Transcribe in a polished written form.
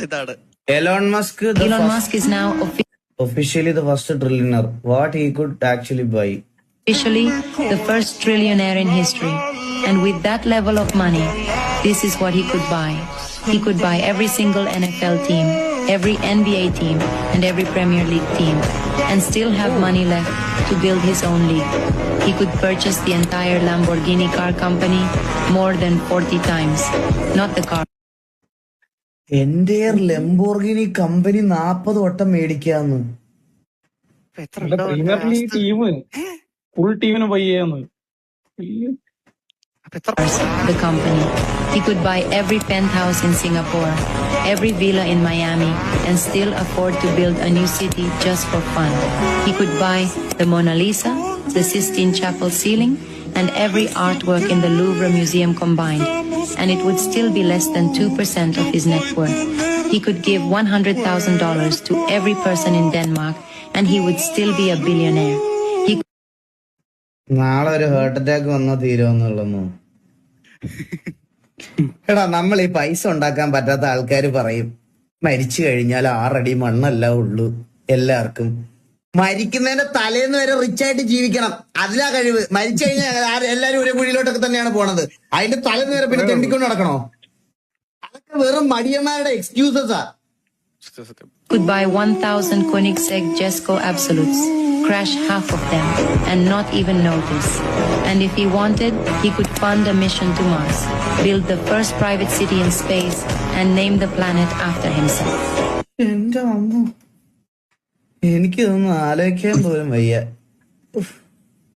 ഇതാണ് Elon Musk, Elon Musk is now officially the first trillionaire. What he could actually buy. officially the first trillionaire in history. And with that level of money, this is what he could buy. He could buy every single NFL team, every NBA team, and every Premier League team, and still have money left to build his own league. He could purchase the entire Lamborghini car company more than 40 times. Not the car. Entire Lamborghini company 40 വട്ടം മേടിക്കാന്ന്. Premier league team full ടീമിന് by ചെയ്യാന്ന്. The company. He could buy every penthouse in Singapore, every villa in Miami, and still afford to build a new city just for fun. He could buy the Mona Lisa, the Sistine Chapel ceiling, and every artwork in the Louvre Museum combined, and it would still be less than 2% of his net worth. He could give $100,000 to every person in Denmark, and he would still be a billionaire. നാളെ ഒരു heart attack വന്നാ തീരുമെന്നുള്ളൂ. എടാ, നമ്മൾ ഈ പൈസ ഉണ്ടാക്കാൻ പറ്റാത്ത ആൾക്കാർ പറയും മരിച്ചു കഴിഞ്ഞാൽ 6 അടി മണ്ണല്ല ഉള്ളൂ എല്ലാവർക്കും. മരിക്കുന്നതിന്റെ തലേന്ന് വരെ റിച്ച് ആയിട്ട് ജീവിക്കണം, അതിലാ കഴിവ്. മരിച്ചു കഴിഞ്ഞാൽ എല്ലാരും ഒരേ കുഴിയിലോട്ടൊക്കെ തന്നെയാണ് പോണത്. അതിന്റെ തലേന്ന് വരെ പിന്നെ തെണ്ടിക്കൊണ്ട് നടക്കണോ? അതൊക്കെ വെറും മടിയന്മാരുടെ എക്സ്ക്യൂസസാ. Could buy 1,000 Koenigsegg Jesko Absolutes, crash half of them, and not even notice. And if he wanted, he could fund a mission to Mars, build the first private city in space, and name the planet after himself. എന്റെ അമ്മ, എനിക്കിതൊന്നും ആലോചിക്കാൻ പോലും വയ്യ.